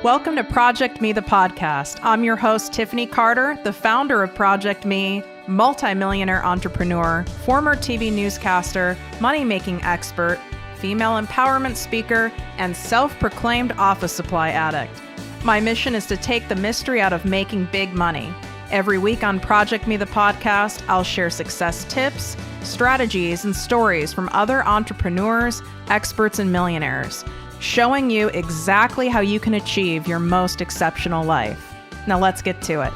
Welcome to ProjectME, the podcast. I'm your host, Tiffany Carter, the founder of ProjectME, multimillionaire entrepreneur, former TV newscaster, money-making expert, female empowerment speaker, and self-proclaimed office supply addict. My mission is to take the mystery out of making big money. Every week on ProjectME, the podcast, I'll share success tips, strategies, and stories from other entrepreneurs, experts, and millionaires, showing you exactly how you can achieve your most exceptional life. Now let's get to it.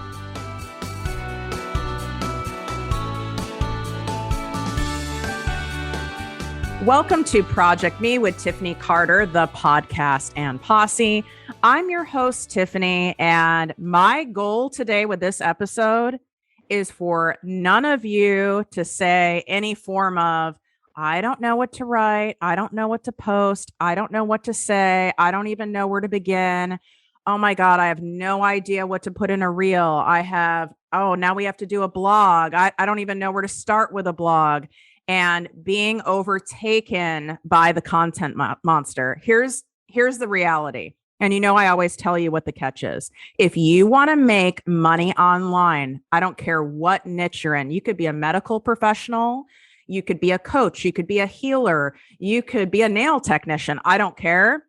Welcome to ProjectME with Tiffany Carter, the podcast and posse. I'm your host, Tiffany, and my goal today with this episode is for none of you to say any form of, I don't know what to write. I don't know what to post. I don't know what to say. I don't even know where to begin. Oh my God, I have no idea what to put in a reel. Now we have to do a blog. I don't even know where to start with a blog. And being overtaken by the content monster. Here's the reality. And I always tell you what the catch is. If you want to make money online, I don't care what niche you're in. You could be a medical professional. You could be a coach. You could be a healer. You could be a nail technician. I don't care.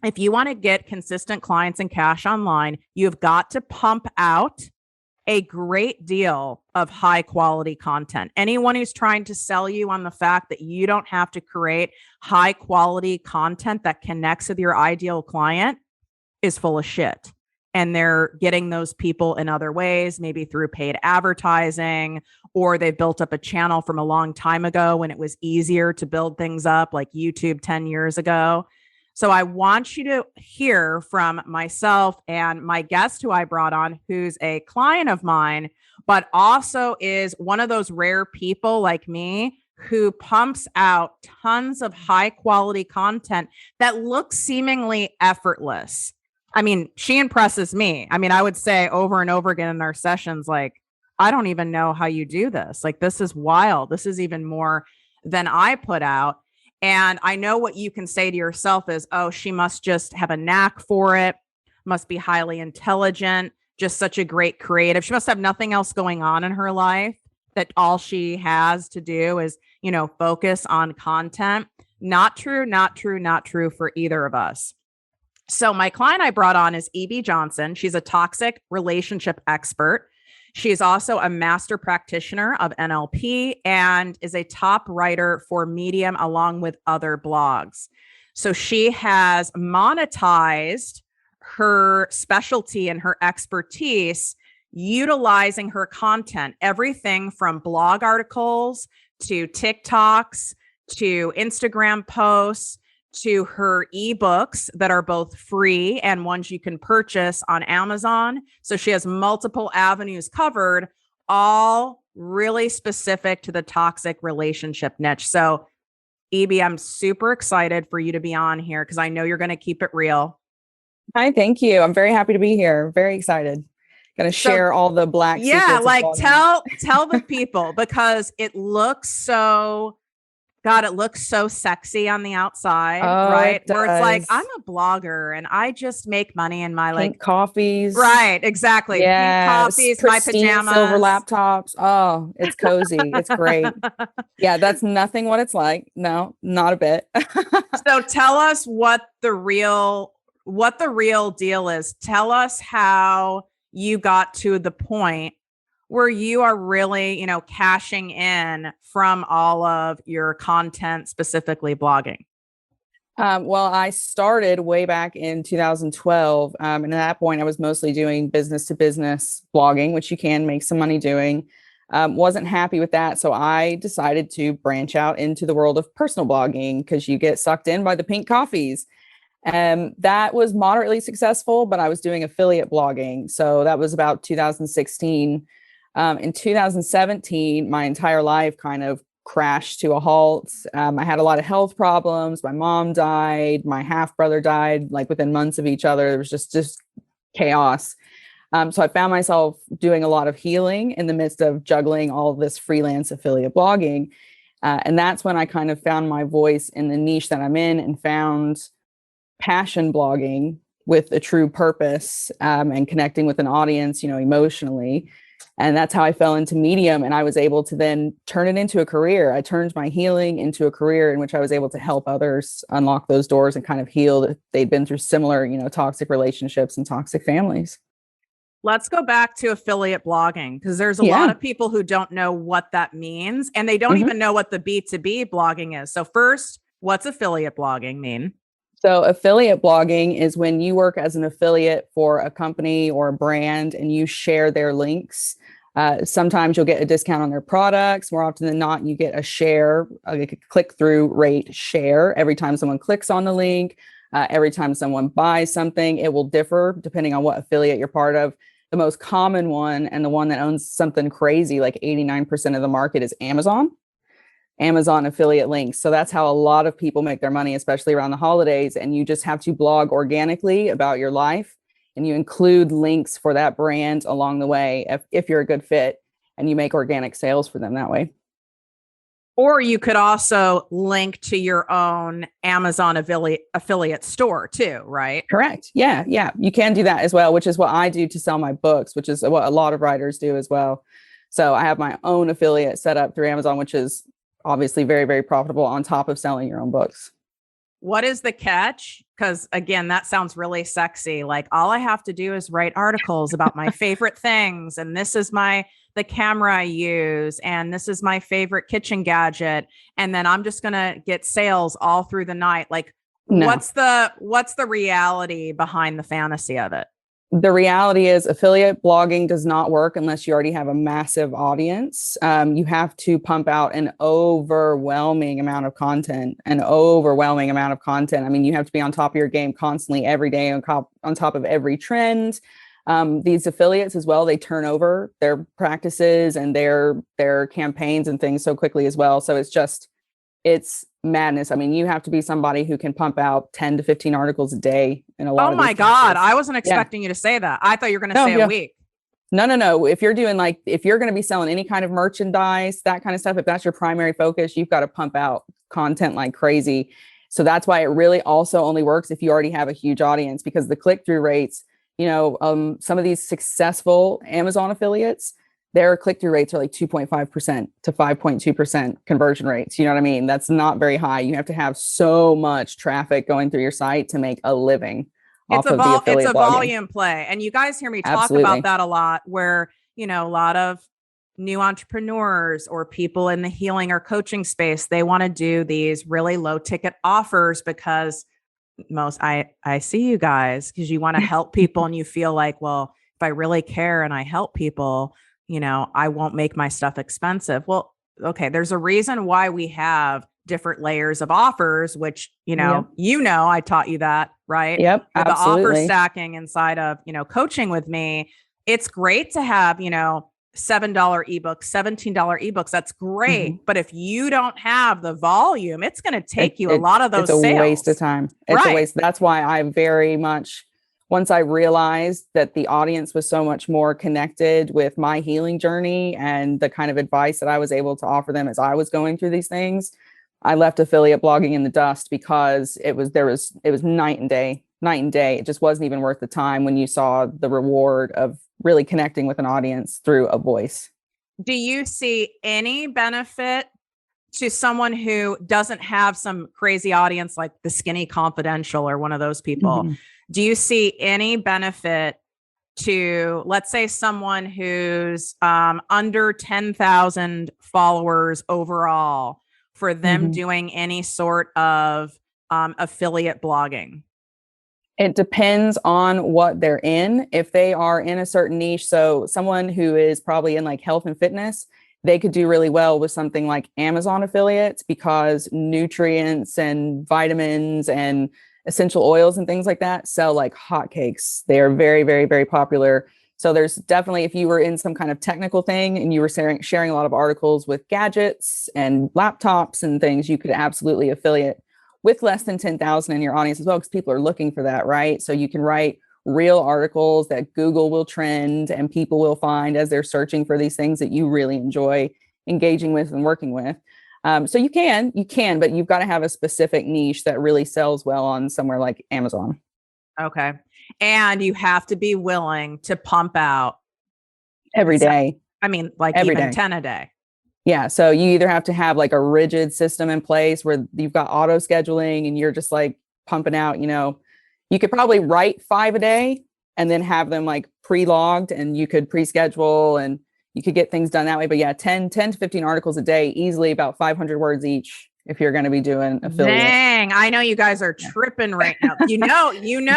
If you want to get consistent clients and cash online, you've got to pump out a great deal of high quality content. Anyone who's trying to sell you on the fact that you don't have to create high quality content that connects with your ideal client is full of shit. And they're getting those people in other ways, maybe through paid advertising, or they've built up a channel from a long time ago when it was easier to build things up, like YouTube 10 years ago. So I want you to hear from myself and my guest who I brought on, who's a client of mine, but also is one of those rare people like me who pumps out tons of high quality content that looks seemingly effortless. I mean, she impresses me. I mean, I would say over and over again in our sessions, like, I don't even know how you do this. Like, this is wild. This is even more than I put out. And I know what you can say to yourself is, oh, she must just have a knack for it, must be highly intelligent, just such a great creative. She must have nothing else going on in her life, that all she has to do is, focus on content. Not true, not true, not true for either of us. So my client I brought on is E.B. Johnson. She's a toxic relationship expert. She is also a master practitioner of NLP and is a top writer for Medium along with other blogs. So she has monetized her specialty and her expertise utilizing her content, everything from blog articles to TikToks to Instagram posts to her ebooks that are both free and ones you can purchase on Amazon. So she has multiple avenues covered, all really specific to the toxic relationship niche. So E.B., I'm super excited for you to be on here because I know you're going to keep it real. Hi, thank you. I'm very happy to be here. Very excited. Going to share all the black secrets. Yeah, like tell the people, because it looks so... God, it looks so sexy on the outside, right? Where it's like, I'm a blogger and I just make money in my pink coffees. Right, exactly. Yes, pink coffees, my pajamas. Silver laptops. Oh, it's cozy. It's great. Yeah, that's nothing what it's like. No, not a bit. So tell us what the real deal is. Tell us how you got to the point where you are really, cashing in from all of your content, specifically blogging? Well, I started way back in 2012. And at that point, I was mostly doing business to business blogging, which you can make some money doing. Wasn't happy with that. So I decided to branch out into the world of personal blogging because you get sucked in by the pink coffees. That was moderately successful, but I was doing affiliate blogging. So that was about 2016. In 2017, my entire life kind of crashed to a halt. I had a lot of health problems. My mom died. My half brother died like within months of each other. There was just chaos. So I found myself doing a lot of healing in the midst of juggling all of this freelance affiliate blogging. And that's when I kind of found my voice in the niche that I'm in and found passion blogging with a true purpose, and connecting with an audience, emotionally. And that's how I fell into Medium. And I was able to then turn it into a career. I turned my healing into a career in which I was able to help others unlock those doors and kind of heal if they'd been through similar, toxic relationships and toxic families. Let's go back to affiliate blogging, because there's a lot of people who don't know what that means, and they don't even know what the B2B blogging is. So first, what's affiliate blogging mean? So affiliate blogging is when you work as an affiliate for a company or a brand and you share their links. Sometimes you'll get a discount on their products. More often than not, you get a share, a click-through rate share every time someone clicks on the link, every time someone buys something. It will differ depending on what affiliate you're part of. The most common one, and the one that owns something crazy, like 89% of the market, is Amazon affiliate links. So that's how a lot of people make their money, especially around the holidays. And you just have to blog organically about your life, and you include links for that brand along the way if you're a good fit, and you make organic sales for them that way. Or you could also link to your own Amazon affiliate store too, right? Correct. Yeah. You can do that as well, which is what I do to sell my books, which is what a lot of writers do as well. So I have my own affiliate set up through Amazon, which is obviously very, very profitable on top of selling your own books. What is the catch? Because again, that sounds really sexy. Like, all I have to do is write articles about my favorite things. And this is the camera I use. And this is my favorite kitchen gadget. And then I'm just going to get sales all through the night. Like, no. What's the reality behind the fantasy of it? The reality is affiliate blogging does not work unless you already have a massive audience. You have to pump out an overwhelming amount of content. I mean, you have to be on top of your game constantly, every day, on top of every trend. These affiliates as well, they turn over their practices and their campaigns and things so quickly as well. So it's madness. I mean, you have to be somebody who can pump out 10 to 15 articles a day in a lot of. Oh my God. I wasn't expecting you to say that. I thought you were going to say a week. No. If you're going to be selling any kind of merchandise, that kind of stuff, if that's your primary focus, you've got to pump out content like crazy. So that's why it really also only works if you already have a huge audience, because the click-through rates, some of these successful Amazon affiliates, their click-through rates are like 2.5% to 5.2% conversion rates. You know what I mean? That's not very high. You have to have so much traffic going through your site to make a living. It's a volume play. And you guys hear me talk about that a lot, where, a lot of new entrepreneurs or people in the healing or coaching space, they want to do these really low ticket offers because I see you guys because you want to help people and you feel like, well, if I really care and I help people, I won't make my stuff expensive. Well, okay, there's a reason why we have different layers of offers, which, I taught you that, right? Yep. The offer stacking inside of, coaching with me. It's great to have, $7 ebooks, $17 ebooks. That's great. Mm-hmm. But if you don't have the volume, it's going to take you a lot of those sales. It's a waste of time. It's a waste. That's why I very much, once I realized that the audience was so much more connected with my healing journey and the kind of advice that I was able to offer them as I was going through these things, I left affiliate blogging in the dust, because it was night and day. It just wasn't even worth the time when you saw the reward of really connecting with an audience through a voice. Do you see any benefit to someone who doesn't have some crazy audience like the Skinny Confidential or one of those people? Mm-hmm. Do you see any benefit to, let's say, someone who's under 10,000 followers overall, for them doing any sort of affiliate blogging? It depends on what they're in. If they are in a certain niche, so someone who is probably in like health and fitness, they could do really well with something like Amazon affiliates, because nutrients and vitamins and essential oils and things like that sell like hotcakes. They are very, very, very popular. So there's definitely, if you were in some kind of technical thing and you were sharing a lot of articles with gadgets and laptops and things, you could absolutely affiliate with less than 10,000 in your audience as well, because people are looking for that, right? So you can write real articles that Google will trend and people will find as they're searching for these things that you really enjoy engaging with and working with. So you can, but you've got to have a specific niche that really sells well on somewhere like Amazon. Okay. And you have to be willing to pump out every day. I mean, like Every even day. 10 a day. Yeah. So you either have to have like a rigid system in place where you've got auto scheduling and you're just like pumping out, you could probably write 5 a day and then have them like pre-logged, and you could pre-schedule and you could get things done that way. But yeah, 10 to 15 articles a day, easily about 500 words each if you're going to be doing affiliate. Dang, I know you guys are tripping right now. It's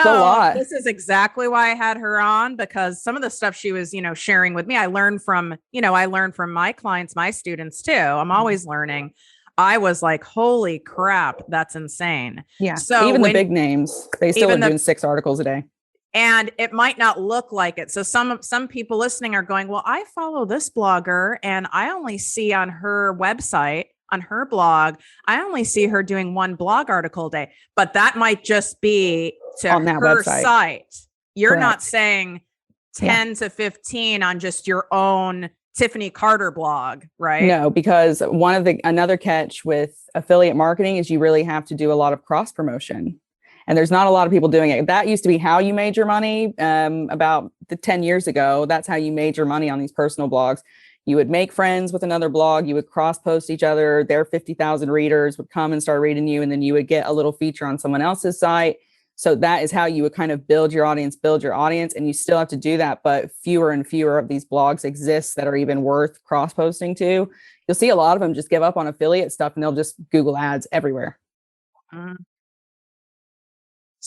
a lot. This is exactly why I had her on, because some of the stuff she was, sharing with me, I learned from my clients, my students too. I'm always learning. I was like, holy crap, that's insane. Yeah. So even the big names, they still are doing 6 articles a day. And it might not look like it. So some people listening are going, well, I follow this blogger and I only see on her website, on her blog, I only see her doing 1 blog article a day. But that might just be to on that her website. Site. You're Correct. not saying 10 to 15 on just your own Tiffany Carter blog, right? No, because another catch with affiliate marketing is you really have to do a lot of cross promotion. And there's not a lot of people doing it. That used to be how you made your money about 10 years ago. That's how you made your money on these personal blogs. You would make friends with another blog. You would cross post each other. Their 50,000 readers would come and start reading you. And then you would get a little feature on someone else's site. So that is how you would kind of build your audience. And you still have to do that. But fewer and fewer of these blogs exist that are even worth cross posting to. You'll see a lot of them just give up on affiliate stuff and they'll just Google ads everywhere. Mm.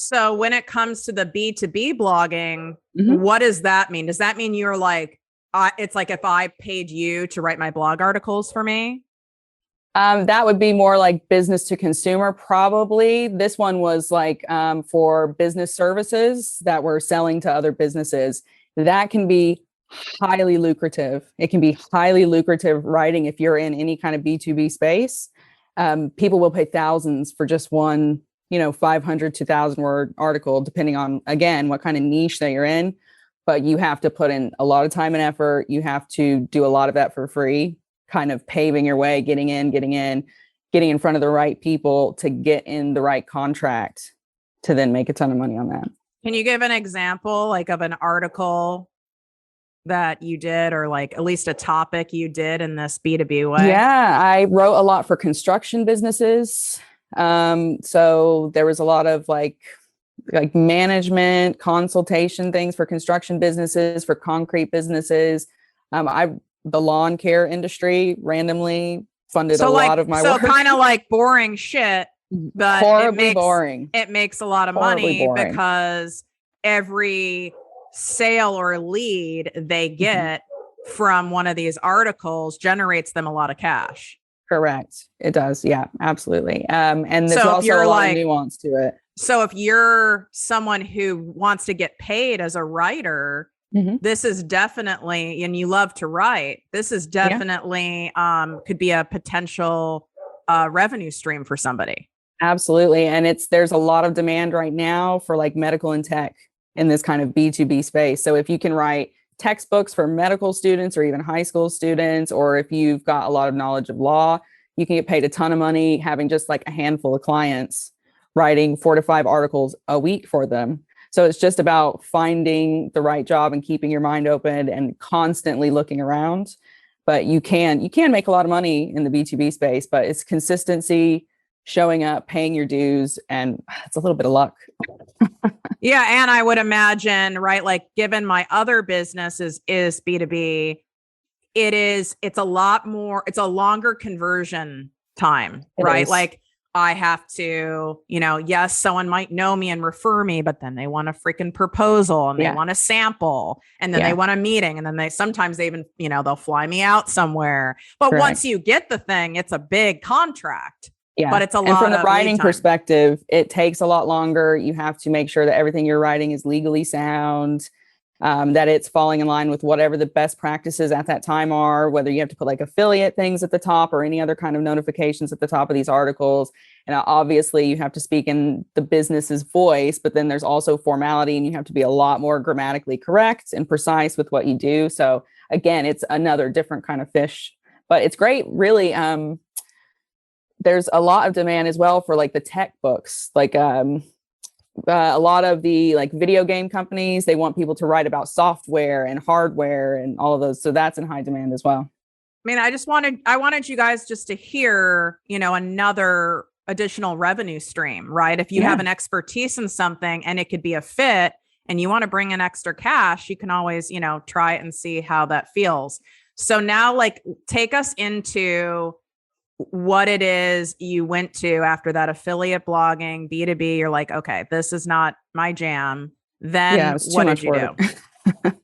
So when it comes to the B2B blogging, what does that mean? Does that mean you're like, it's like if I paid you to write my blog articles for me? That would be more like business to consumer, probably. This one was like for business services that we're selling to other businesses. That can be highly lucrative. It can be highly lucrative writing if you're in any kind of B2B space. People will pay thousands for just one 500 to 1,000 word article, depending on, again, what kind of niche that you're in. But you have to put in a lot of time and effort. You have to do a lot of that for free, kind of paving your way, getting in front of the right people to get in the right contract to then make a ton of money on that. Can you give an example like of an article that you did, or like at least a topic you did in this B2B way? Yeah, I wrote a lot for construction businesses. So there was a lot of like management consultation things for construction businesses, for concrete businesses. The lawn care industry randomly funded a lot of my work. So kind of like boring shit, but horribly boring. It makes a lot of money because every sale or lead they get from one of these articles generates them a lot of cash. Correct. It does. Yeah, absolutely. And there's also a lot of nuance to it. So if you're someone who wants to get paid as a writer, this is definitely, and you love to write, this is definitely could be a potential revenue stream for somebody. Absolutely. And there's a lot of demand right now for like medical and tech in this kind of B2B space. So if you can write textbooks for medical students or even high school students, or if you've got a lot of knowledge of law, you can get paid a ton of money having just like a handful of clients writing 4 to 5 articles a week for them. So it's just about finding the right job and keeping your mind open and constantly looking around. But you can make a lot of money in the B2B space, but it's consistency, showing up, paying your dues, and it's a little bit of luck. Yeah. And I would imagine, right, like given my other business is B2B, it's a lot more, it's a longer conversion time, right? Like I have to, yes, someone might know me and refer me, but then they want a freaking proposal and they want a sample and then they want a meeting. And then sometimes they even, they'll fly me out somewhere. But once you get the thing, it's a big contract. Yeah. But it's a lot. And from the writing perspective, it takes a lot longer. You have to make sure that everything you're writing is legally sound, that it's falling in line with whatever the best practices at that time are, whether you have to put like affiliate things at the top or any other kind of notifications at the top of these articles. And obviously you have to speak in the business's voice, but then there's also formality and you have to be a lot more grammatically correct and precise with what you do. So again, it's another different kind of fish, but it's great. Really, there's a lot of demand as well for like the tech books. Like A lot of the like video game companies, they want people to write about software and hardware and all of those. So that's in high demand as well. I mean, I wanted you guys just to hear, another additional revenue stream, right? If you have an expertise in something and it could be a fit and you want to bring in extra cash, you can always, try it and see how that feels. So now, like, take us into what it is you went to after that affiliate blogging, B2B. You're like, okay, this is not my jam. Then what did you do?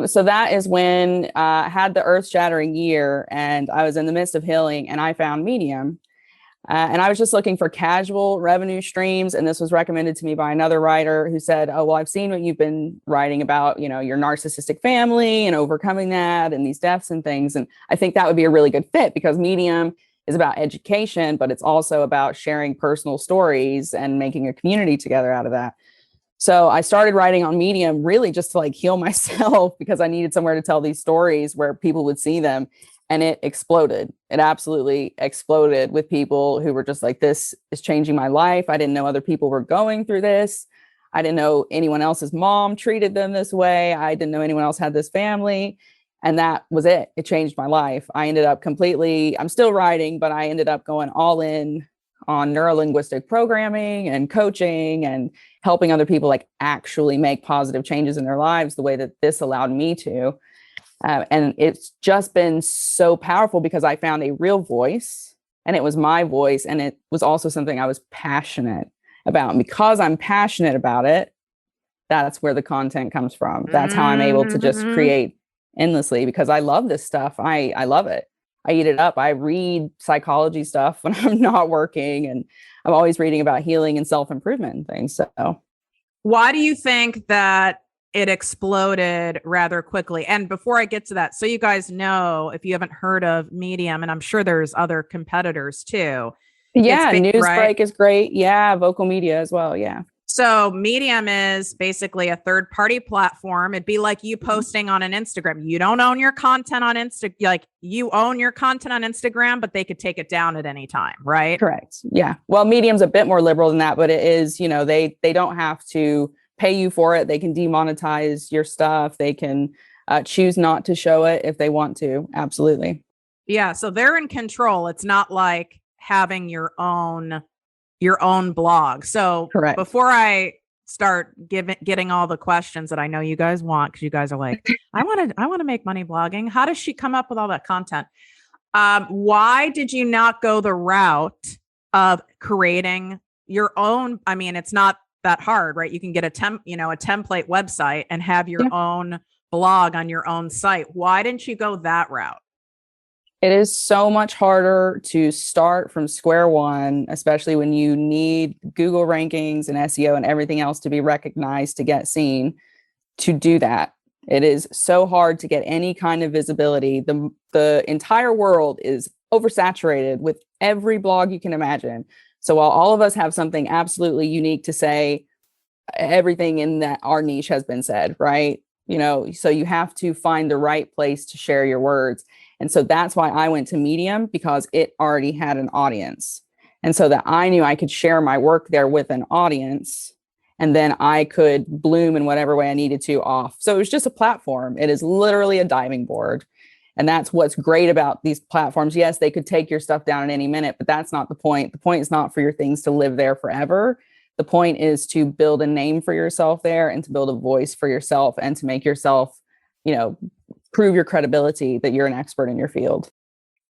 So that is when I had the earth-shattering year and I was in the midst of healing and I found Medium. And I was just looking for casual revenue streams. And this was recommended to me by another writer who said, oh, well, I've seen what you've been writing about, your narcissistic family and overcoming that and these deaths and things. And I think that would be a really good fit because Medium is about education, but it's also about sharing personal stories and making a community together out of that. So I started writing on Medium really just to like heal myself because I needed somewhere to tell these stories where people would see them. And it exploded. It absolutely exploded with people who were just like, this is changing my life. I didn't know other people were going through this. I didn't know anyone else's mom treated them this way. I didn't know anyone else had this family. And that was it. It changed my life. I ended up I'm still writing, but I ended up going all in on neuro-linguistic programming and coaching and helping other people like actually make positive changes in their lives the way that this allowed me to. And it's just been so powerful because I found a real voice and it was my voice. And it was also something I was passionate about. And because I'm passionate about it, that's where the content comes from. That's how I'm able to just create endlessly because I love this stuff. I love it. I eat it up. I read psychology stuff when I'm not working and I'm always reading about healing and self-improvement and things. So why do you think that it exploded rather quickly? And before I get to that, so you guys know, if you haven't heard of Medium, and I'm sure there's other competitors too. Yeah, Newsbreak is great. Yeah, Vocal Media as well. Yeah. So Medium is basically a third-party platform. It'd be like you posting on an Instagram. You don't own your content on Instagram. Like you own your content on Instagram, but they could take it down at any time, right? Correct. Yeah. Well, Medium's a bit more liberal than that, but it is, they don't have to pay you for it. They can demonetize your stuff. They can choose not to show it if they want to. Absolutely. Yeah. So they're in control. It's not like having your own blog. So correct. Before I start getting all the questions that I know you guys want, because you guys are like, I want to make money blogging. How does she come up with all that content? Why did you not go the route of creating your own? I mean, it's not that hard, right? You can get a template website and have your own blog on your own site. Why didn't you go that route? It is so much harder to start from square one, especially when you need Google rankings and SEO and everything else to be recognized to get seen. To do that, it is so hard to get any kind of visibility. The entire world is oversaturated with every blog you can imagine. So while all of us have something absolutely unique to say, everything in that our niche has been said, right? So you have to find the right place to share your words. And so that's why I went to Medium, because it already had an audience. And so that I knew I could share my work there with an audience, and then I could bloom in whatever way I needed to off. So it was just a platform. It is literally a diving board. And that's what's great about these platforms. Yes, they could take your stuff down at any minute, but that's not the point. The point is not for your things to live there forever. The point is to build a name for yourself there and to build a voice for yourself and to make yourself, prove your credibility that you're an expert in your field.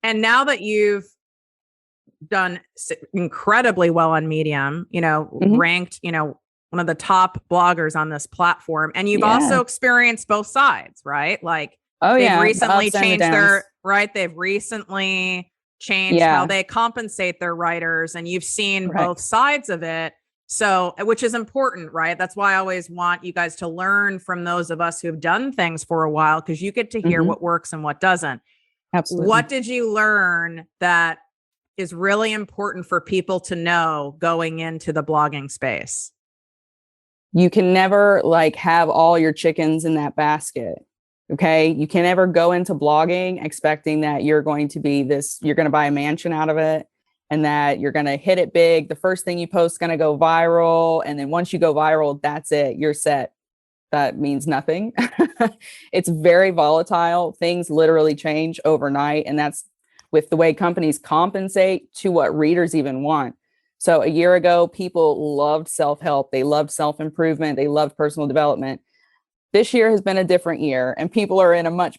And now that you've done incredibly well on Medium, ranked, one of the top bloggers on this platform, and you've also experienced both sides, right? Like, they've recently changed they've recently changed how they compensate their writers, and you've seen both sides of it. So, which is important, right? That's why I always want you guys to learn from those of us who have done things for a while, because you get to hear what works and what doesn't. Absolutely. What did you learn that is really important for people to know going into the blogging space? You can never have all your chickens in that basket. Okay. You can never go into blogging expecting that you're going to buy a mansion out of it and that you're going to hit it big. The first thing you post is going to go viral. And then once you go viral, that's it. You're set. That means nothing. It's very volatile. Things literally change overnight. And that's with the way companies compensate to what readers even want. So a year ago, people loved self-help. They loved self-improvement. They loved personal development. This year has been a different year, and people are in a much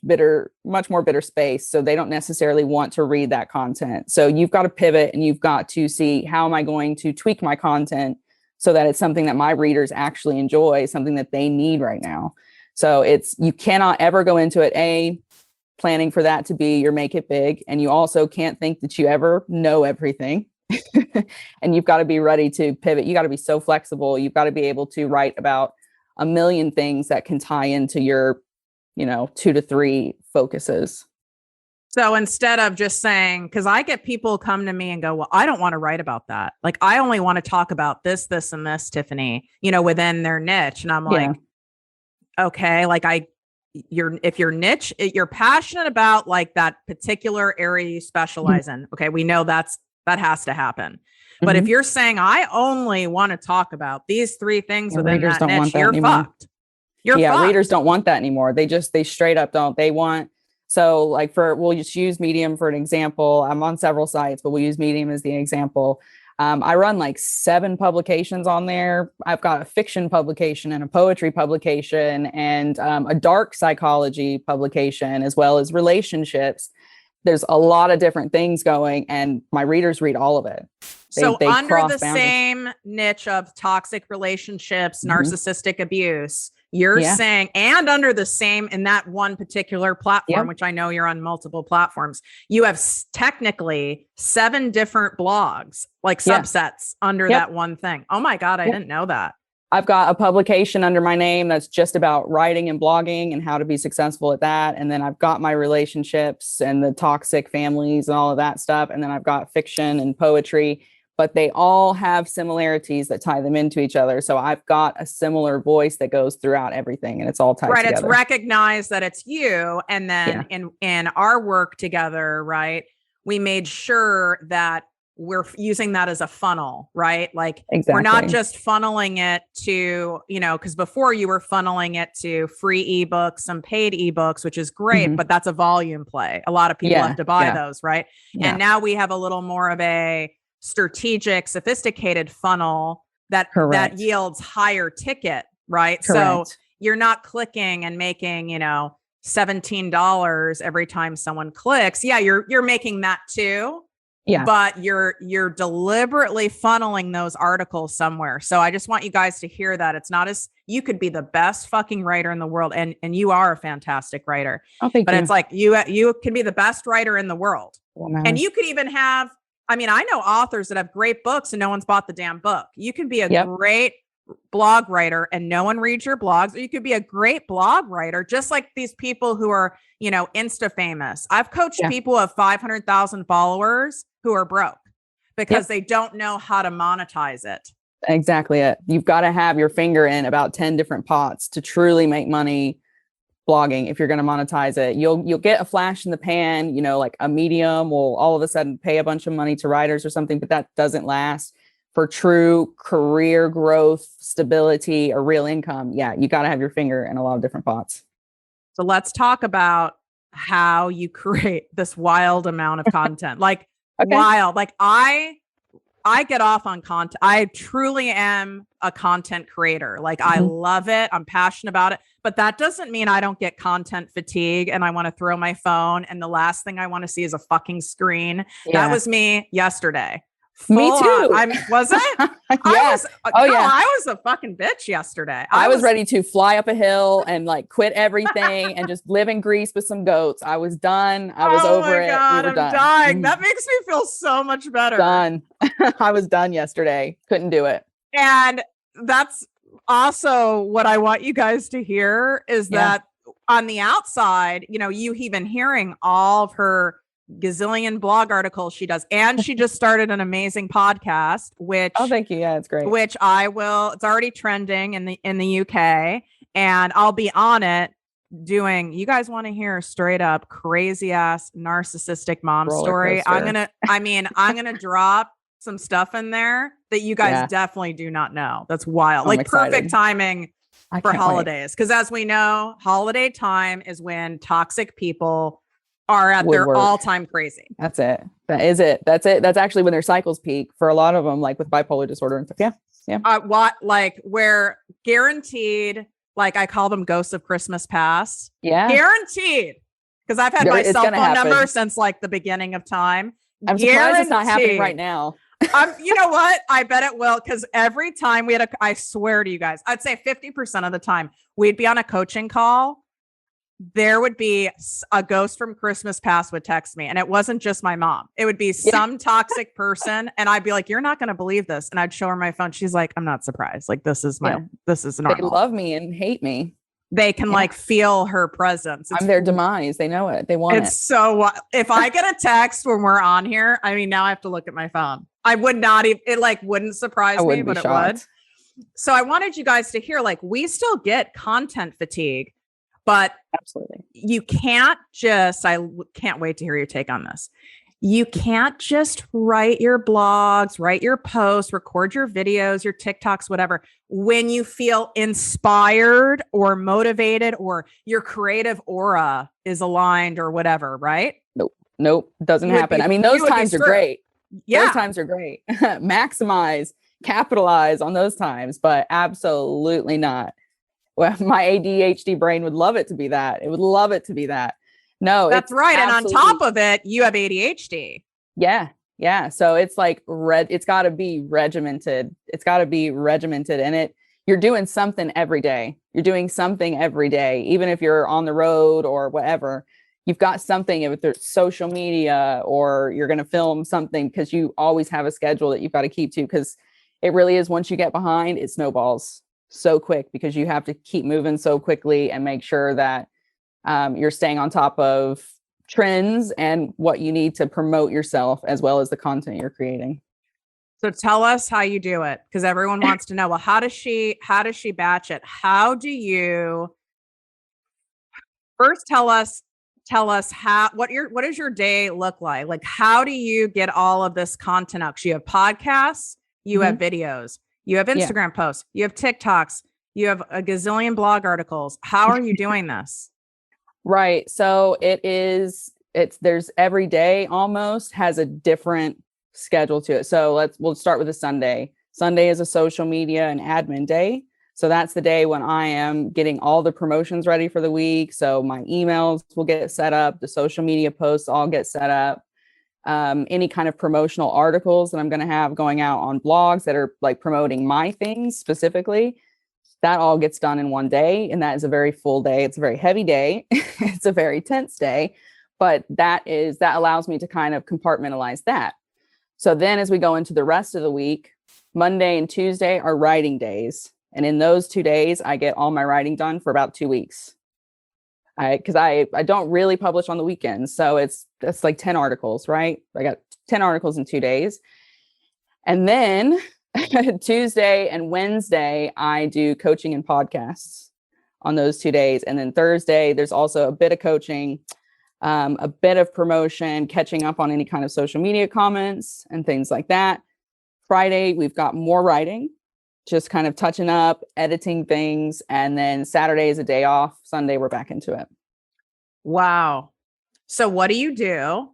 more bitter space. So they don't necessarily want to read that content. So you've got to pivot, and you've got to see, how am I going to tweak my content so that it's something that my readers actually enjoy, something that they need right now. So you cannot ever go into it, planning for that to be your make it big. And you also can't think that you ever know everything. And you've got to be ready to pivot. You got to be so flexible. You've got to be able to write about a million things that can tie into your, 2 to 3 focuses. So instead of just saying, because I get people come to me and go, well, I don't want to write about that. Like, I only want to talk about this, this, and this, Tiffany, within their niche. And I'm like, okay, like if your niche, you're passionate about like that particular area you specialize in. Okay. We know that has to happen. But if you're saying, I only want to talk about these 3 things within that niche, you're fucked. You're fucked. Readers don't want that anymore. They straight up don't. They want, so like we'll just use Medium for an example. I'm on several sites, but we'll use Medium as the example. I run like 7 publications on there. I've got a fiction publication and a poetry publication and a dark psychology publication, as well as relationships. There's a lot of different things going, and my readers read all of it. They under the same niche of toxic relationships, narcissistic abuse, you're saying, and under the same, in that one particular platform, which I know you're on multiple platforms, you have technically 7 different blogs, like subsets under that one thing. Oh my God, I didn't know that. I've got a publication under my name that's just about writing and blogging and how to be successful at that. And then I've got my relationships and the toxic families and all of that stuff. And then I've got fiction and poetry, but they all have similarities that tie them into each other. So I've got a similar voice that goes throughout everything, and it's all tied together. Right. It's recognized that it's you. And then in our work together, right, we made sure that we're using that as a funnel, right? Like we're not just funneling it to, because before you were funneling it to free ebooks and paid ebooks, which is great, but that's a volume play. A lot of people have to buy those, right? And now we have a little more of a strategic, sophisticated funnel that yields higher ticket, right? Correct. So you're not clicking and making, $17 every time someone clicks. Yeah, you're making that too. Yeah. But you're deliberately funneling those articles somewhere. So I just want you guys to hear that it's not as, you could be the best fucking writer in the world. And you are a fantastic writer. Oh, thank you. But it's like, you can be the best writer in the world. And you could even have, I know authors that have great books and no one's bought the damn book. You can be a great blog writer and no one reads your blogs, or you could be a great blog writer, just like these people who are, Insta famous. I've coached people of 500,000 followers who are broke because they don't know how to monetize it. Exactly it. You've got to have your finger in about 10 different pots to truly make money blogging. If you're going to monetize it, you'll get a flash in the pan, like a Medium will all of a sudden pay a bunch of money to writers or something, but that doesn't last. For true career growth, stability, or real income, you got to have your finger in a lot of different pots. So let's talk about how you create this wild amount of content. Like wild. Like I get off on content. I truly am a content creator. Like I love it. I'm passionate about it. But that doesn't mean I don't get content fatigue and I want to throw my phone and the last thing I want to see is a fucking screen. That was me yesterday. Me too. Was it? I was a fucking bitch yesterday. I was ready to fly up a hill and like quit everything and just live in Greece with some goats. I was done. I was over it. God, I'm dying. That makes me feel so much better. Done. I was done yesterday. Couldn't do it. And that's also what I want you guys to hear is that on the outside, you even hearing all of her gazillion blog articles she does, and she just started an amazing podcast, which thank you. It's great. Which it's already trending in the UK, and I'll be on it you guys want to hear a straight up crazy ass narcissistic mom Roller story? coaster. I'm going to drop some stuff in there that you guys definitely do not know. That's wild. I'm Like excited. perfect timing I for can't holidays. Because as we know, holiday time is when toxic people are at their Woodwork. all-time crazy. That's it. That is it. That's it. That's actually when their cycles peak for a lot of them, like with bipolar disorder and stuff. Yeah. Yeah. Where guaranteed, like I call them ghosts of Christmas past. Yeah. Guaranteed. Because I've had my It's cell gonna phone happen. number since like the beginning of time. I'm surprised it's not happening right now. You know what? I bet it will. Because every time I swear to you guys, I'd say 50% of the time we'd be on a coaching call. There would be a ghost from Christmas past would text me, and it wasn't just my mom. It would be some toxic person, and I'd be like, "You're not going to believe this," and I'd show her my phone. She's like, "I'm not surprised. Like this is normal." They love me and hate me. They can like feel her presence. I'm their demise. They know it. They want it. So if I get a text when we're on here, I mean, now I have to look at my phone. I would not even. It like wouldn't surprise me, but it would. So I wanted you guys to hear, like, we still get content fatigue. But absolutely, you can't just, I can't wait to hear your take on this. You can't just write your blogs, write your posts, record your videos, your TikToks, whatever, when you feel inspired or motivated or your creative aura is aligned or whatever, right? Nope. Doesn't happen. I mean, those times are great. Yeah. Those times are great. Maximize, capitalize on those times, but absolutely not. Well, my ADHD brain would love it to be that. It would love it to be that. No, that's right. And on top of it, you have ADHD. Yeah. Yeah. So it's like it's got to be regimented. It's got to be regimented. And you're doing something every day. You're doing something every day. Even if you're on the road or whatever, you've got something with their social media, or you're going to film something, because you always have a schedule that you've got to keep to, because it really is, once you get behind, it snowballs so quick, because you have to keep moving so quickly and make sure that you're staying on top of trends and what you need to promote yourself, as well as the content you're creating. So tell us how you do it, because everyone wants to know, well, how does she batch it? How do you first tell us how, what does your day look like? Like, how do you get all of this content out? You have podcasts, you have videos, you have Instagram posts, you have TikToks, you have a gazillion blog articles. How are you doing this? Right. So there's every day almost has a different schedule to it. So we'll start with a Sunday. Sunday is a social media and admin day. So that's the day when I am getting all the promotions ready for the week. So my emails will get set up. The social media posts all get set up. Any kind of promotional articles that I'm going to have going out on blogs that are like promoting my things specifically, that all gets done in one day. And that is a very full day. It's a very heavy day. It's a very tense day, but that allows me to kind of compartmentalize that. So then as we go into the rest of the week, Monday and Tuesday are writing days. And in those 2 days, I get all my writing done for about 2 weeks. Because I don't really publish on the weekends. So that's like 10 articles, right? I got 10 articles in 2 days. And then Tuesday and Wednesday, I do coaching and podcasts on those 2 days. And then Thursday, there's also a bit of coaching, a bit of promotion, catching up on any kind of social media comments and things like that. Friday, we've got more writing, just kind of touching up, editing things. And then Saturday is a day off. Sunday, we're back into it. Wow. So what do you do?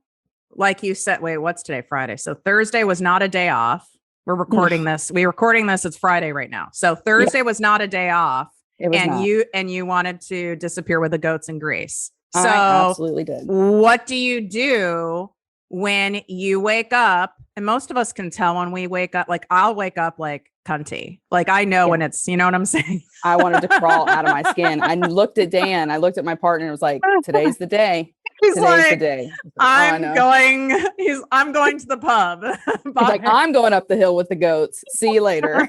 Like you said, wait, what's today? Friday. So Thursday was not a day off. We're recording this. It's Friday right now. So Thursday was not a day off. It was not. You wanted to disappear with the goats in Greece. So I absolutely did. What do you do when you wake up? And most of us can tell when we wake up, like I'll wake up like cunty. Like I know when it's, you know what I'm saying? I wanted to crawl out of my skin. I looked at Dan, I looked at my partner and was like, today's the day. He's Today's like, the day. I'm going to the pub. He's like, I'm going up the hill with the goats. See you later.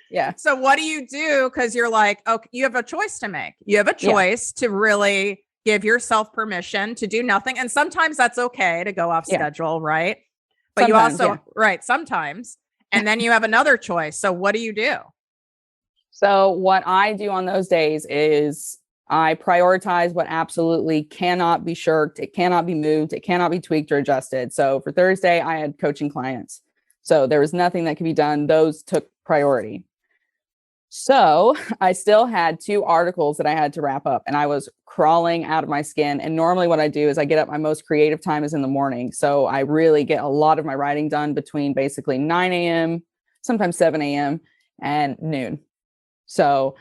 Yeah. So what do you do? Because you're like, okay, you have a choice to make. You have a choice to really give yourself permission to do nothing. And sometimes that's okay to go off schedule, right? But sometimes, you also, right, sometimes. And then you have another choice. So what do you do? So what I do on those days is I prioritize what absolutely cannot be shirked. It cannot be moved. It cannot be tweaked or adjusted. So for Thursday, I had coaching clients. So there was nothing that could be done. Those took priority. So I still had 2 articles that I had to wrap up, and I was crawling out of my skin. And normally what I do is I get up, my most creative time is in the morning. So I really get a lot of my writing done between basically 9 a.m., sometimes 7 a.m. and noon. So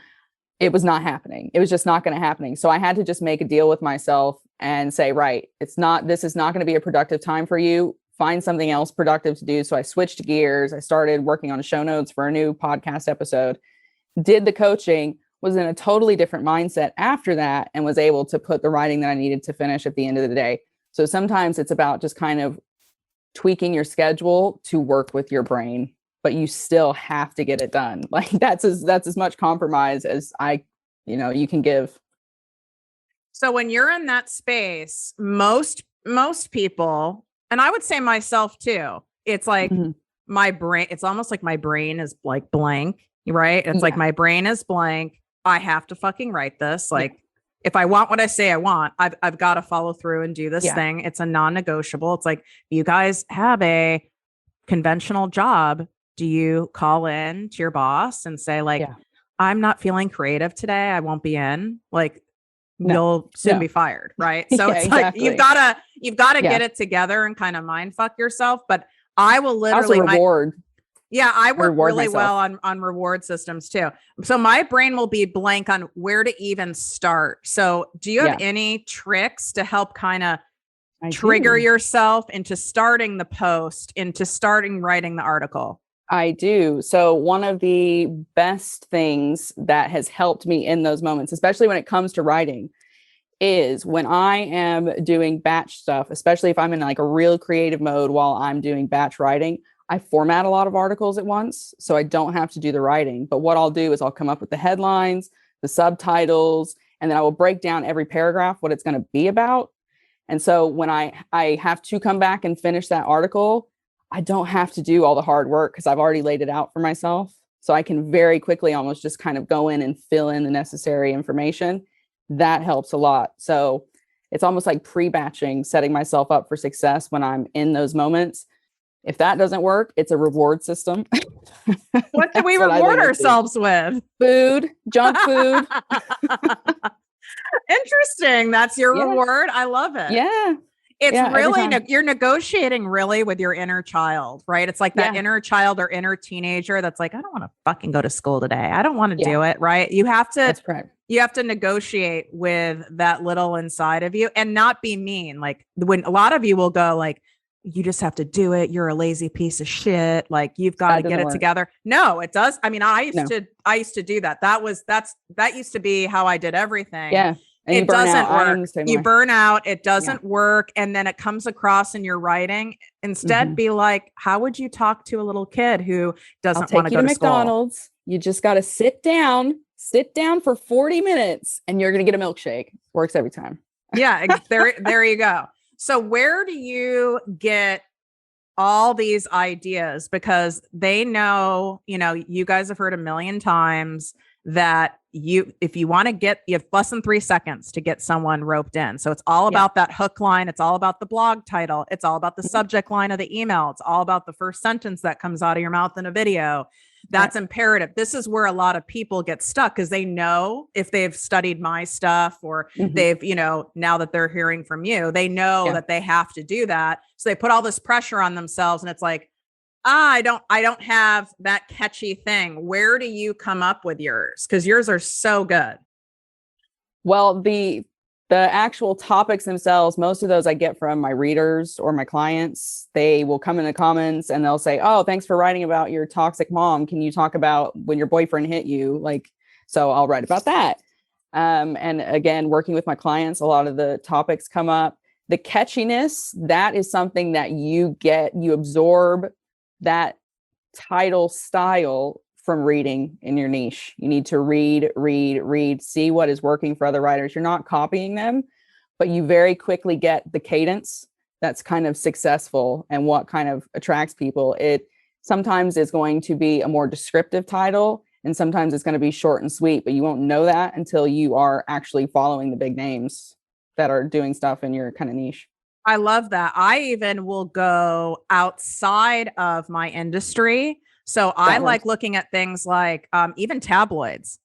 it was not happening. It was just not going to happen. So I had to just make a deal with myself and say, right, this is not going to be a productive time for you. Find something else productive to do. So I switched gears. I started working on show notes for a new podcast episode, did the coaching, was in a totally different mindset after that, and was able to put the writing that I needed to finish at the end of the day. So sometimes it's about just kind of tweaking your schedule to work with your brain, but you still have to get it done. Like that's as much compromise as you can give. So when you're in that space, most people, and I would say myself too, it's like my brain, it's almost like my brain is like blank, right? It's like my brain is blank. I have to fucking write this. Like if I want what I say I want, I've got to follow through and do this thing. It's a non-negotiable. It's like, you guys have a conventional job. Do you call in to your boss and say like, I'm not feeling creative today, I won't be in? Like, you'll soon be fired, right? So it's like you've gotta get it together and kind of mind fuck yourself. But I will literally reward. I work really well on reward systems too. So my brain will be blank on where to even start. So do you have any tricks to help kind of trigger yourself into starting the post, into starting writing the article? I do. So one of the best things that has helped me in those moments, especially when it comes to writing, is when I am doing batch stuff, especially if I'm in like a real creative mode while I'm doing batch writing, I format a lot of articles at once, so I don't have to do the writing. But what I'll do is I'll come up with the headlines, the subtitles, and then I will break down every paragraph, what it's going to be about. And so when I have to come back and finish that article, I don't have to do all the hard work because I've already laid it out for myself. So I can very quickly almost just kind of go in and fill in the necessary information. That helps a lot. So it's almost like pre-batching, setting myself up for success when I'm in those moments. If that doesn't work, it's a reward system. What do we reward ourselves with? Food, junk food. Interesting. That's your reward. I love it. Yeah. It's really, you're negotiating really with your inner child, right? It's like that inner child or inner teenager that's like, I don't want to fucking go to school today. I don't want to do it, right? You have to, that's correct. You have to negotiate with that little inside of you and not be mean. Like when a lot of you will go like, you just have to do it. You're a lazy piece of shit. Like you've got to get it together. No, it does. I mean, I used to do that. That used to be how I did everything. Yeah. And it doesn't work. You burn out. It doesn't work. And then it comes across in your writing. Instead, be like, how would you talk to a little kid who doesn't want to go to McDonald's? School? You just got to sit down for 40 minutes and you're going to get a milkshake. Works every time. Yeah. There you go. So where do you get all these ideas? Because they know, you guys have heard a million times that if you want to you have less than 3 seconds to get someone roped in. So it's all about that hook line. It's all about the blog title. It's all about the subject line of the email. It's all about the first sentence that comes out of your mouth in a video. That's imperative. This is where a lot of people get stuck because they know if they've studied my stuff or they've, now that they're hearing from you, they know that they have to do that. So they put all this pressure on themselves and it's like, I don't have that catchy thing. Where do you come up with yours? Because yours are so good. Well, the actual topics themselves, most of those I get from my readers or my clients. They will come in the comments and they'll say, oh, thanks for writing about your toxic mom. Can you talk about when your boyfriend hit you? So I'll write about that. And again, working with my clients, a lot of the topics come up. The catchiness, that is something that you absorb that title style from reading in your niche. You need to read, see what is working for other writers. You're not copying them, but you very quickly get the cadence that's kind of successful and what kind of attracts people. It sometimes is going to be a more descriptive title, And sometimes it's going to be short and sweet, but you won't know that until you are actually following the big names that are doing stuff in your kind of niche. I love that. I even will go outside of my industry. So I like looking at things like even tabloids,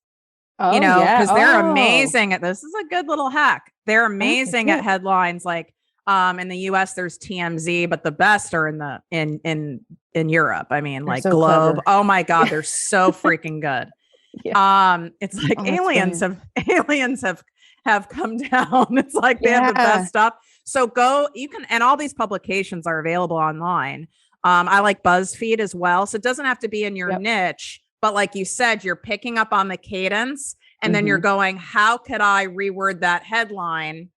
Oh, yeah. because they're amazing at this. Is a good little hack. They're amazing at headlines. Like in the US, there's TMZ, but the best are in Europe. I mean, they're like so Globe. Clever. Oh my God, they're so freaking good. Yeah. It's like aliens have come down. It's like they have the best stuff. So you can, and all these publications are available online. I like BuzzFeed as well. So it doesn't have to be in your niche, but like you said, you're picking up on the cadence and then you're going, how could I reword that headline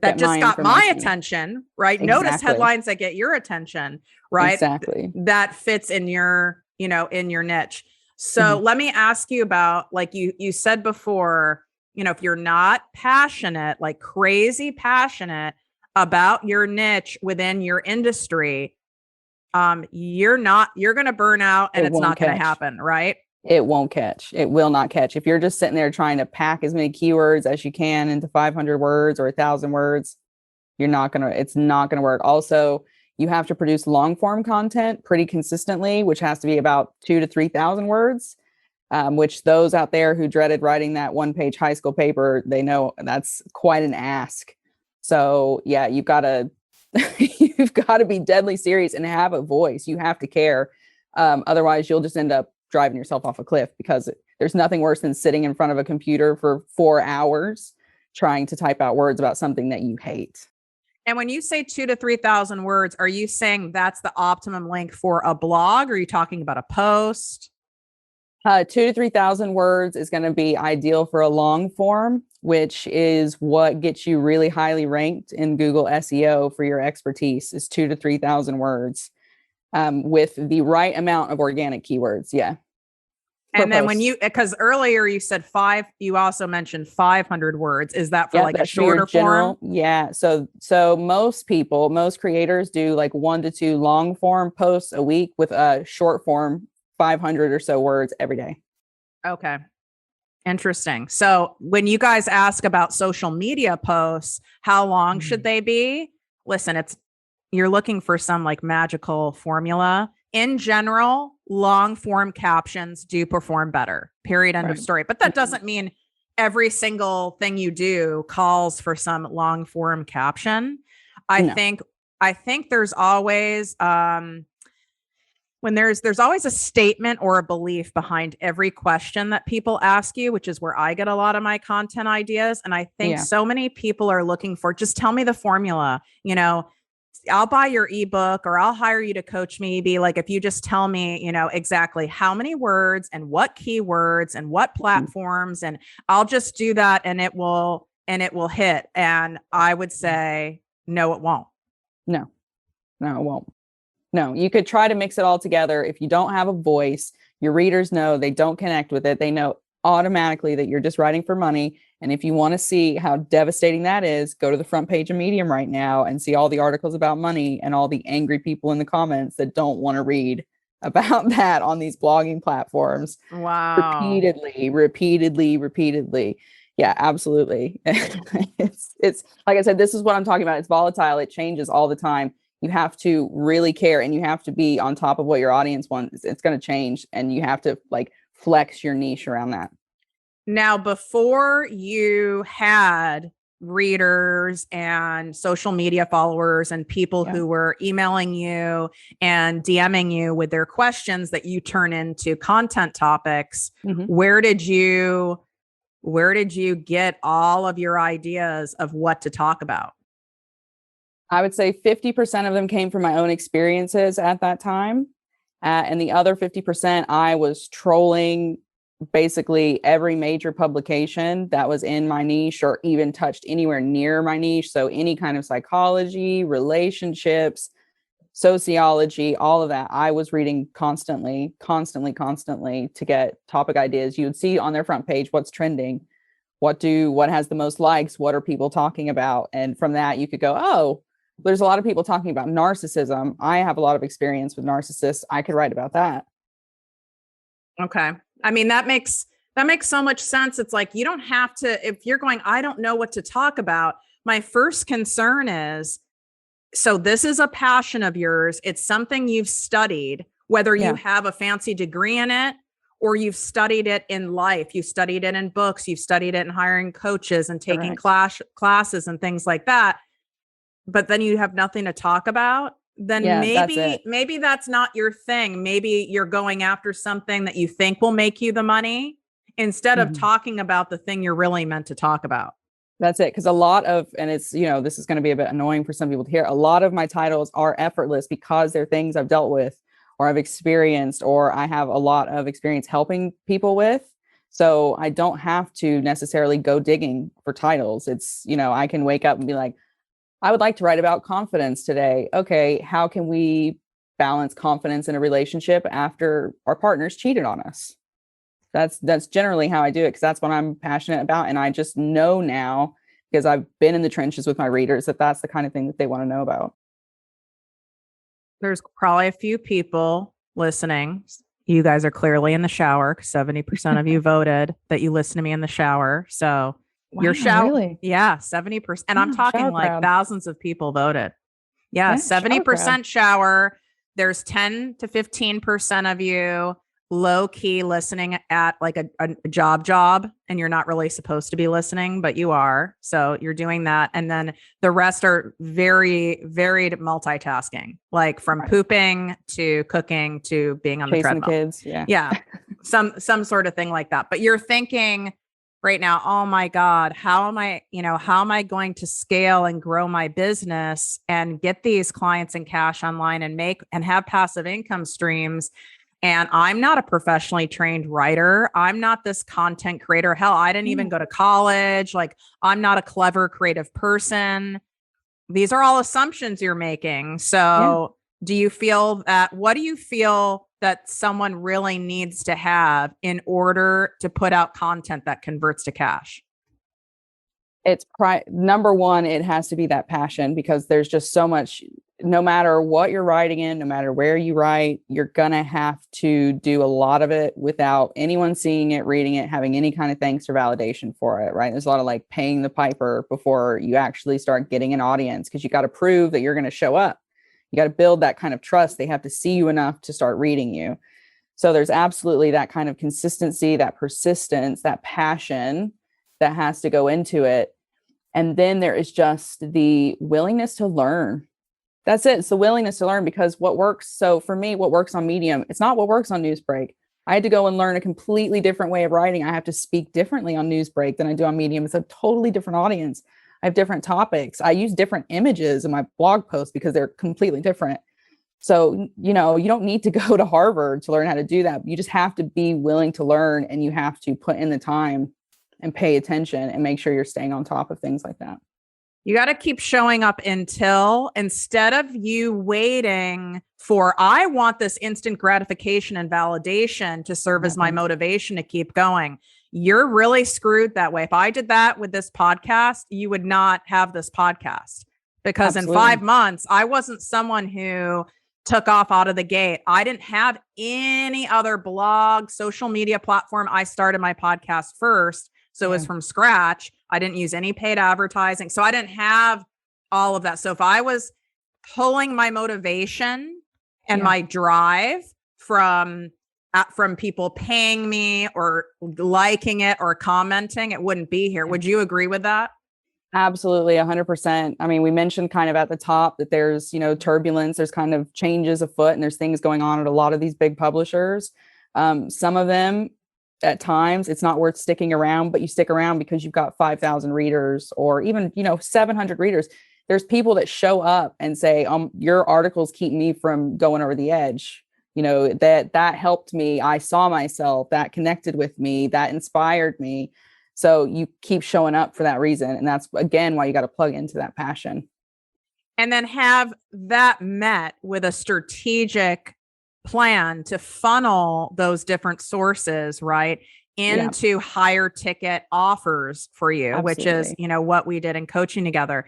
that just got my attention, right? Exactly. Notice headlines that get your attention, right? Exactly. That fits in your, in your niche. So let me ask you about, like you said before, if you're not passionate, like crazy passionate about your niche within your industry, you're going to burn out and it's not going to happen, right? It won't catch. It will not catch. If you're just sitting there trying to pack as many keywords as you can into 500 words or 1,000 words, it's not going to work. Also, you have to produce long form content pretty consistently, which has to be about 2,000 to 3,000 words. Which those out there who dreaded writing that 1-page high school paper, they know that's quite an ask. So yeah, you've got to be deadly serious and have a voice. You have to care. Otherwise you'll just end up driving yourself off a cliff, because there's nothing worse than sitting in front of a computer for 4 hours trying to type out words about something that you hate. And when you say 2,000 to 3,000 words, are you saying that's the optimum length for a blog? Or are you talking about a post? 2,000 to 3,000 words is going to be ideal for a long form, which is what gets you really highly ranked in Google SEO for your expertise, is 2,000 to 3,000 words with the right amount of organic keywords. Yeah. And then because earlier you said you also mentioned 500 words. Is that for like a shorter form? Yeah. So most creators do like 1 to 2 long form posts a week with a short form 500 or so words every day. Okay. Interesting. So when you guys ask about social media posts, how long should they be? Listen, you're looking for some like magical formula. In general, long form captions do perform better. Period. End of story. But that doesn't mean every single thing you do calls for some long form caption. I think there's always when there's always a statement or a belief behind every question that people ask you, which is where I get a lot of my content ideas. And I think so many people are looking for, just tell me the formula, I'll buy your ebook or I'll hire you to coach me. Be like, if you just tell me, exactly how many words and what keywords and what platforms, and I'll just do that and it will hit. And I would say, no, it won't. No, it won't. No, you could try to mix it all together. If you don't have a voice, your readers know, they don't connect with it. They know automatically that you're just writing for money. And if you want to see how devastating that is, go to the front page of Medium right now and see all the articles about money and all the angry people in the comments that don't want to read about that on these blogging platforms. Wow. Repeatedly. Yeah, absolutely. It's like I said, this is what I'm talking about. It's volatile. It changes all the time. You have to really care and you have to be on top of what your audience wants. It's going to change and you have to like flex your niche around that. Now, before you had readers and social media followers and people who were emailing you and DMing you with their questions that you turn into content topics, where did you get all of your ideas of what to talk about? I would say 50% of them came from my own experiences at that time. And the other 50%, I was trolling basically every major publication that was in my niche or even touched anywhere near my niche. So any kind of psychology, relationships, sociology, all of that, I was reading constantly to get topic ideas. You would see on their front page what's trending, what has the most likes, what are people talking about? And from that, you could go, oh, there's a lot of people talking about narcissism. I have a lot of experience with narcissists. I could write about that. Okay. I mean, that makes so much sense. It's like, you don't have to, if you're going, I don't know what to talk about. My first concern is, so this is a passion of yours. It's something you've studied, whether you have a fancy degree in it or you've studied it in life. You studied it in books. You've studied it in hiring coaches and taking classes and things like that. But then you have nothing to talk about. Then maybe that's not your thing. Maybe you're going after something that you think will make you the money instead of talking about the thing you're really meant to talk about. That's it. Because a lot of, and it's, this is going to be a bit annoying for some people to hear. A lot of my titles are effortless because they're things I've dealt with or I've experienced, or I have a lot of experience helping people with. So I don't have to necessarily go digging for titles. It's, I can wake up and be like, I would like to write about confidence today. Okay, how can we balance confidence in a relationship after our partners cheated on us? That's generally how I do it, because that's what I'm passionate about. And I just know now, because I've been in the trenches with my readers, that that's the kind of thing that they want to know about. There's probably a few people listening. You guys are clearly in the shower because 70% of you voted that you listen to me in the shower. So your shower, really? Yeah, 70%. And I'm talking like crowd. Thousands of people voted. Yeah, 70% shower. There's 10 to 15% of you low key listening at like a job, and you're not really supposed to be listening, but you are. So you're doing that. And then the rest are very varied multitasking, like from pooping to cooking to being on the treadmill. Kids. Yeah. Some sort of thing like that. But you're thinking right now, oh my God, how am I going to scale and grow my business and get these clients in cash online and have passive income streams? And I'm not a professionally trained writer. I'm not this content creator. Hell, I didn't even go to college. Like, I'm not a clever, creative person. These are all assumptions you're making. So what do you feel that someone really needs to have in order to put out content that converts to cash? It's number one, it has to be that passion, because there's just so much. No matter what you're writing in, no matter where you write, you're going to have to do a lot of it without anyone seeing it, reading it, having any kind of thanks or validation for it, right? There's a lot of like paying the piper before you actually start getting an audience, because you got to prove that you're going to show up. You got to build that kind of trust. They have to see you enough to start reading you. So there's absolutely that kind of consistency, that persistence, that passion that has to go into it. And then there is just the willingness to learn. That's it. It's the willingness to learn, because what works. So for me, what works on Medium, it's not what works on Newsbreak. I had to go and learn a completely different way of writing. I have to speak differently on Newsbreak than I do on Medium. It's a totally different audience. I have different topics. I use different images in my blog posts because they're completely different. So, you don't need to go to Harvard to learn how to do that. You just have to be willing to learn, and you have to put in the time and pay attention and make sure you're staying on top of things like that. You got to keep showing up instead of you waiting for, I want this instant gratification and validation to serve as my motivation to keep going. You're really screwed that way. If I did that with this podcast, you would not have this podcast, because in 5 months, I wasn't someone who took off out of the gate. I didn't have any other blog, social media platform. I started my podcast first. So it was from scratch. I didn't use any paid advertising. So I didn't have all of that. So if I was pulling my motivation and my drive from people paying me or liking it or commenting, it wouldn't be here. Would you agree with that? Absolutely, 100%. I mean, we mentioned kind of at the top that there's, turbulence, there's kind of changes afoot, and there's things going on at a lot of these big publishers. Some of them, at times, it's not worth sticking around, but you stick around because you've got 5,000 readers or even, 700 readers. There's people that show up and say, your articles keep me from going over the edge. That helped me. I saw myself, that connected with me, that inspired me. So you keep showing up for that reason. And that's, again, why you got to plug into that passion. And then have that met with a strategic plan to funnel those different sources, right, into higher ticket offers for you. Absolutely. Which is, what we did in coaching together.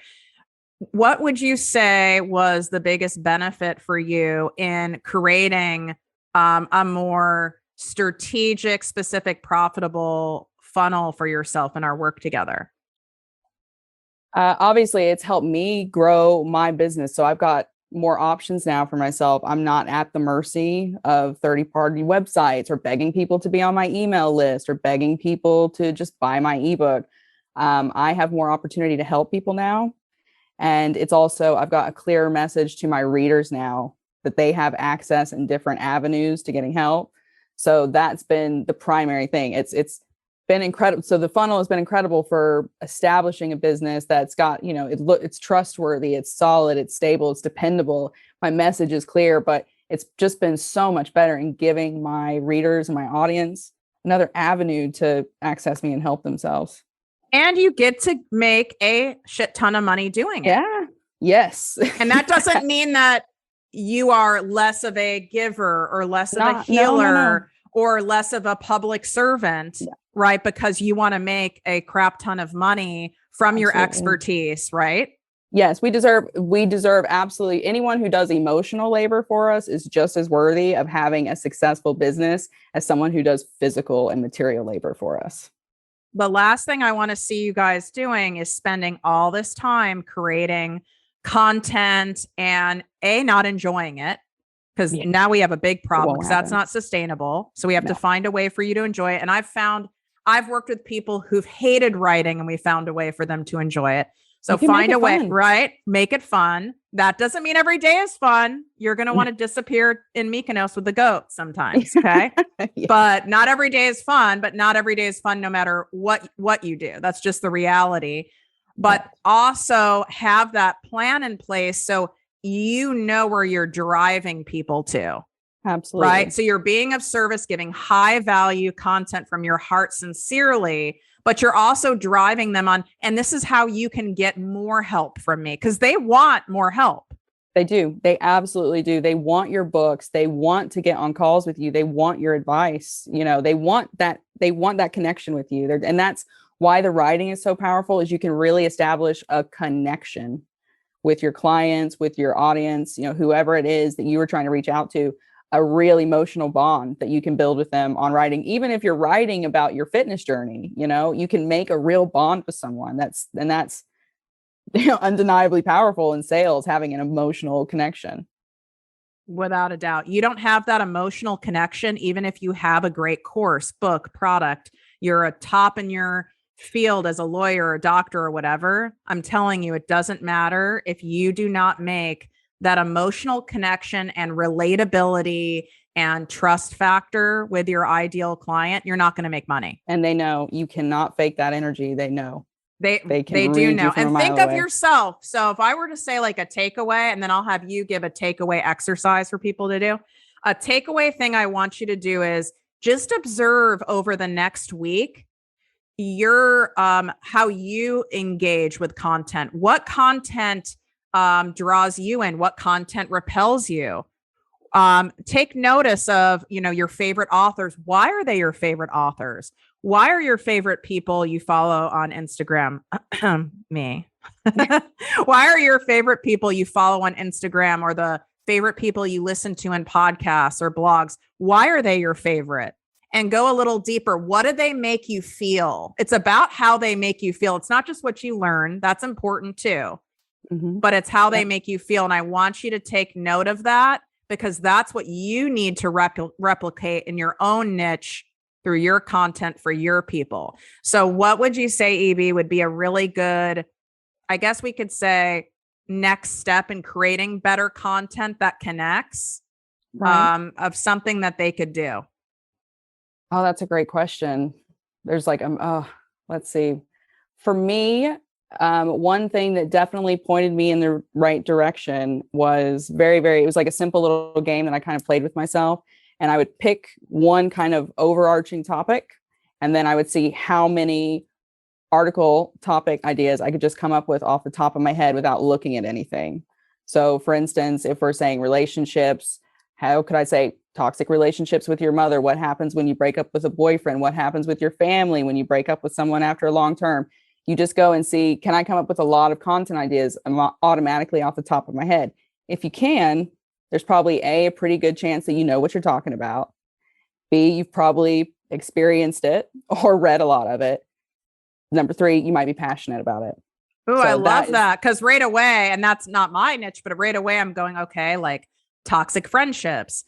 What would you say was the biggest benefit for you in creating a more strategic, specific, profitable funnel for yourself in our work together? Obviously, it's helped me grow my business. So I've got more options now for myself. I'm not at the mercy of third-party websites or begging people to be on my email list or begging people to just buy my ebook. I have more opportunity to help people now. And it's also, I've got a clearer message to my readers now that they have access in different avenues to getting help. So that's been the primary thing. It's been incredible. So the funnel has been incredible for establishing a business that's got, it's trustworthy, it's solid, it's stable, it's dependable. My message is clear, but it's just been so much better in giving my readers and my audience another avenue to access me and help themselves. And you get to make a shit ton of money doing it. Yeah. Yes. And that doesn't mean that you are less of a giver or less of a healer or less of a public servant, right? Because you want to make a crap ton of money from your expertise, right? Yes, we deserve absolutely, anyone who does emotional labor for us is just as worthy of having a successful business as someone who does physical and material labor for us. The last thing I want to see you guys doing is spending all this time creating content and not enjoying it, because now we have a big problem because that's not sustainable. So we have to find a way for you to enjoy it. And I've worked with people who've hated writing and we found a way for them to enjoy it. So find a way, right? Make it fun. That doesn't mean every day is fun. You're going to want to disappear in Mykonos with the goat sometimes. Okay. But not every day is fun, but not every day is fun, no matter what you do. That's just the reality. But also have that plan in place so you know where you're driving people to. Absolutely. Right. So you're being of service, giving high value content from your heart sincerely, but you're also driving them on. And this is how you can get more help from me, because they want more help. They do. They absolutely do. They want your books. They want to get on calls with you. They want your advice. They want that connection with you. And that's why the writing is so powerful, is you can really establish a connection with your clients, with your audience, whoever it is that you were trying to reach out to, a real emotional bond that you can build with them on writing. Even if you're writing about your fitness journey, you can make a real bond with someone. That's undeniably powerful in sales, having an emotional connection. Without a doubt. You don't have that emotional connection, even if you have a great course, book, product, you're a top in your field as a lawyer, a doctor, or whatever. I'm telling you, it doesn't matter if you do not make that emotional connection and relatability and trust factor with your ideal client, you're not going to make money. And they know you cannot fake that energy. They know. They do know. And think of yourself. So if I were to say like a takeaway, and then I'll have you give a takeaway exercise for people to do. A takeaway thing I want you to do is just observe over the next week your how you engage with content. What content draws you in? What content repels you? Take notice of, your favorite authors. Why are they your favorite authors? Why are your favorite people you follow on Instagram? Me. Why are your favorite people you follow on Instagram, or the favorite people you listen to in podcasts or blogs? Why are they your favorite? And go a little deeper. What do they make you feel? It's about how they make you feel. It's not just what you learn. That's important too. Mm-hmm. But it's how they make you feel. And I want you to take note of that, because that's what you need to replicate in your own niche through your content for your people. So what would you say, EB, would be a really good, I guess we could say, next step in creating better content that connects, of something that they could do? Oh, that's a great question. There's let's see. For me, one thing that definitely pointed me in the right direction was it was like a simple little game that I kind of played with myself. And I would pick one kind of overarching topic, and then I would see how many article topic ideas I could just come up with off the top of my head without looking at anything. So for instance, if we're saying relationships, how could I say toxic relationships with your mother? What happens when you break up with a boyfriend? What happens with your family when you break up with someone after a long term? You just go and see, can I come up with a lot of content ideas automatically off the top of my head? If you can, there's probably a pretty good chance that you know what you're talking about. B, you've probably experienced it or read a lot of it. Number 3, you might be passionate about it. Ooh, so I love that. Because right away, and that's not my niche, but right away I'm going, okay, like toxic friendships.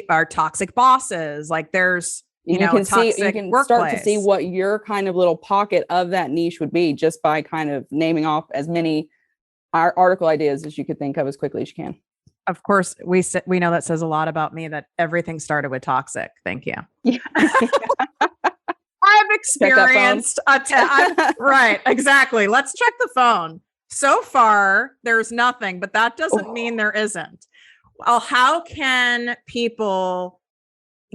Are toxic bosses? Like there's, you can start to see what your kind of little pocket of that niche would be just by kind of naming off as many article ideas as you could think of as quickly as you can. Of course, we know that says a lot about me that everything started with toxic. Thank you. Yeah. I've experienced right, exactly. Let's check the phone. So far, there's nothing, but that doesn't mean there isn't. Well, how can people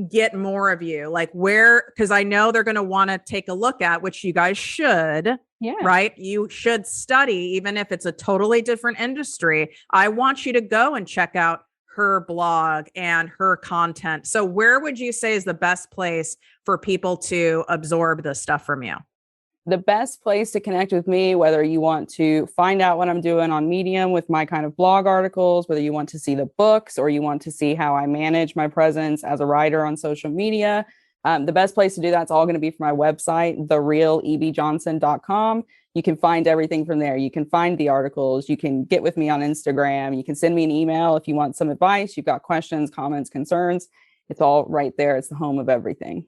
get more of you? Like because I know they're going to want to take a look at, which you guys should, right? You should study, even if it's a totally different industry. I want you to go and check out her blog and her content. So where would you say is the best place for people to absorb this stuff from you? The best place to connect with me, whether you want to find out what I'm doing on Medium with my kind of blog articles, whether you want to see the books or you want to see how I manage my presence as a writer on social media, the best place to do that's all going to be from my website, therealebjohnson.com. You can find everything from there. You can find the articles. You can get with me on Instagram. You can send me an email if you want some advice. You've got questions, comments, concerns. It's all right there. It's the home of everything.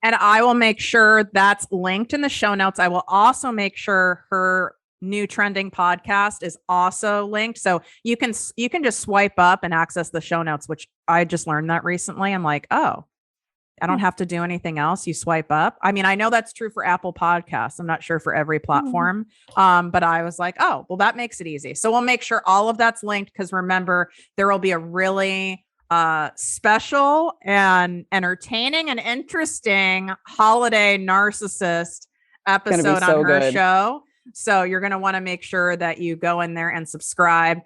And I will make sure that's linked in the show notes. I will also make sure her new trending podcast is also linked. So you can just swipe up and access the show notes, which I just learned that recently. I'm like, oh, I don't have to do anything else. You swipe up. I mean, I know that's true for Apple Podcasts. I'm not sure for every platform. But I was like, oh, well, that makes it easy. So we'll make sure all of that's linked, because remember, there will be a really special and entertaining and interesting holiday narcissist episode on her show. So you're going to want to make sure that you go in there and subscribe.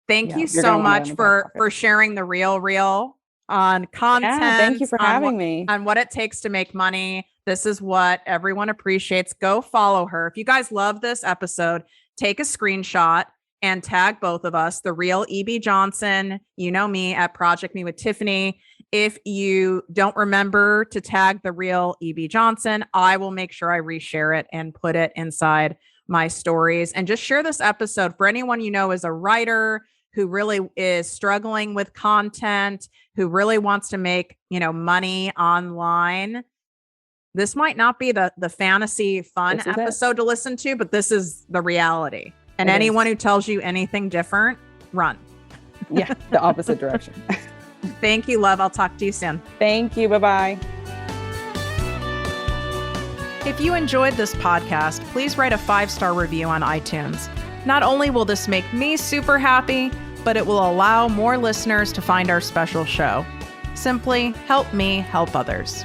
Thank you so much for sharing the real on content. Yeah, thank you for having me. On what it takes to make money. This is what everyone appreciates. Go follow her. If you guys love this episode, take a screenshot and tag both of us, The Real E.B. Johnson. You know me at ProjectME with Tiffany. If you don't remember to tag The Real E.B. Johnson, I will make sure I reshare it and put it inside my stories. And just share this episode for anyone you know is a writer who really is struggling with content, who really wants to make, money online. This might not be the fantasy fun episode to listen to, but this is the reality. And anyone who tells you anything different, run. Yeah, the opposite direction. Thank you, love. I'll talk to you soon. Thank you. Bye-bye. If you enjoyed this podcast, please write a 5-star review on iTunes. Not only will this make me super happy, but it will allow more listeners to find our special show. Simply help me help others.